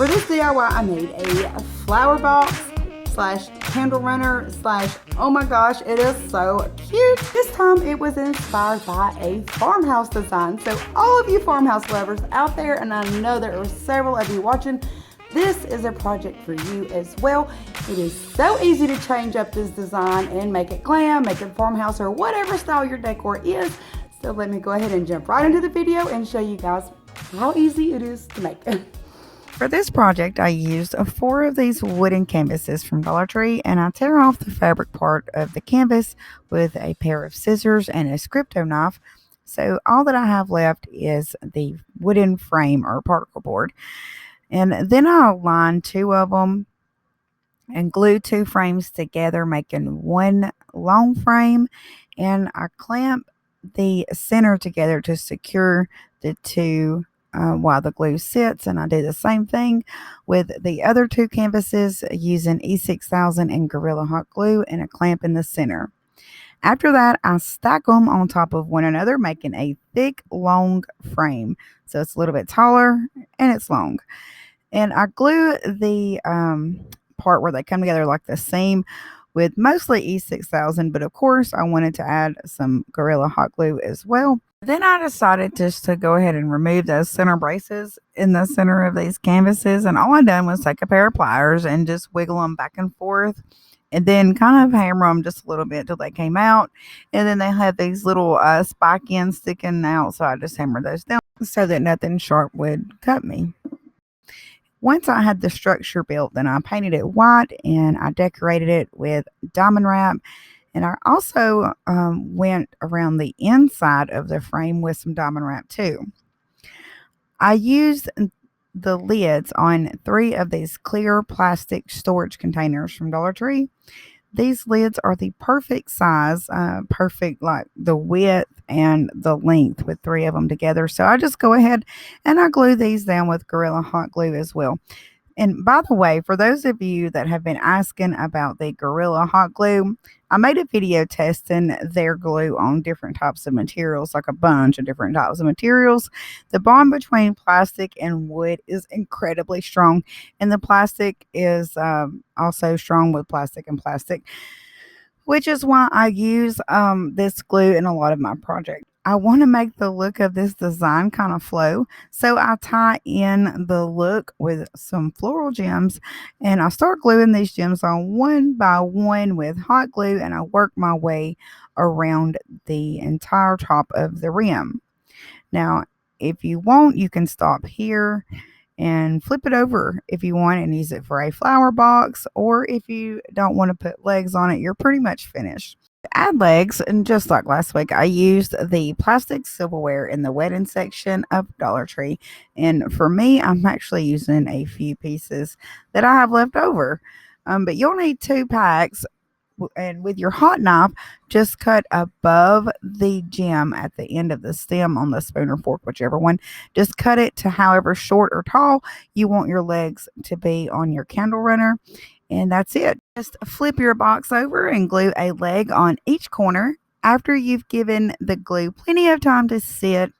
For this DIY, I made a flower box slash candle runner slash, oh my gosh, it is so cute. This time it was inspired by a farmhouse design. So all of you farmhouse lovers out there, and I know there are several of you watching, this is a project for you as well. It is so easy to change up this design and make it glam, make it farmhouse, or whatever style your decor is. So let me go ahead and jump right into the video and show you guys how easy it is to make. For this project, I used 4 of these wooden canvases from Dollar Tree, and I tear off the fabric part of the canvas with a pair of scissors and a scripto knife. So all that I have left is the wooden frame or particle board. And then I'll line 2 of them and glue 2 frames together, making one long frame. And I clamp the center together to secure the 2 while the glue sits, and I do the same thing with the other 2 canvases using E6000 and Gorilla Hot Glue and a clamp in the center. After that, I stack them on top of one another, making a thick, long frame. So it's a little bit taller and it's long. And I glue the part where they come together like the seam with mostly E6000, but of course I wanted to add some Gorilla Hot Glue as well. Then I decided just to go ahead and remove those center braces in the center of these canvases, and all I done was take a pair of pliers and just wiggle them back and forth, and then kind of hammer them just a little bit till they came out. And then they had these little spike ends sticking out, so I just hammered those down so that nothing sharp would cut me. Once I had the structure built, then I painted it white and I decorated it with diamond wrap. And I also went around the inside of the frame with some diamond wrap too. I used the lids on 3 of these clear plastic storage containers from Dollar Tree. These lids are the perfect size, perfect like the width and the length with 3 of them together. So I just go ahead and I glue these down with Gorilla Hot Glue as well. And by the way, for those of you that have been asking about the Gorilla Hot Glue, I made a video testing their glue on different types of materials, like a bunch of different types of materials. The bond between plastic and wood is incredibly strong, and the plastic is also strong with plastic and plastic, which is why I use this glue in a lot of my projects. I want to make the look of this design kind of flow, so I tie in the look with some floral gems, and I start gluing these gems on one by one with hot glue, and I work my way around the entire top of the rim. Now, if you want, you can stop here and flip it over if you want and use it for a flower box, or if you don't want to put legs on it, you're pretty much finished. To add legs, and just like last week, I used the plastic silverware in the wedding section of Dollar Tree. And for me, I'm actually using a few pieces that I have left over. But you'll need 2 packs. And with your hot knife, just cut above the gem at the end of the stem on the spoon or fork, whichever one. Just cut it to however short or tall you want your legs to be on your candle runner. And that's it. Just flip your box over and glue a leg on each corner. After you've given the glue plenty of time to sit,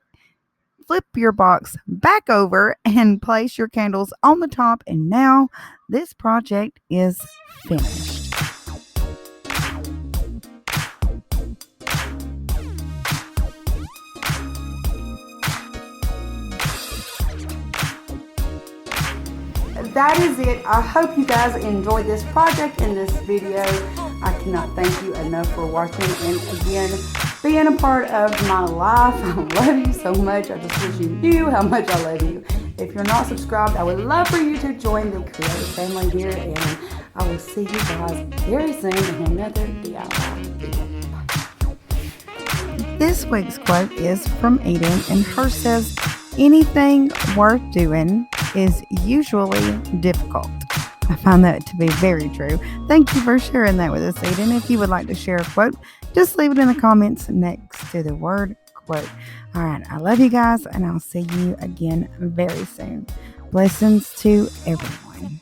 flip your box back over and place your candles on the top. And now this project is finished. That is it. I hope you guys enjoyed this project and this video. I cannot thank you enough for watching and again being a part of my life. I love you so much. I just wish you knew how much I love you. If you're not subscribed, I would love for you to join the creative family here, and I will see you guys very soon in another DIY video. This week's quote is from Eden, and hers says, "Anything worth doing is usually difficult." I find that to be very true. Thank you for sharing that with us, Eden. If you would like to share a quote, just leave it in the comments next to the word quote. All right, I love you guys, and I'll see you again very soon. Blessings to everyone.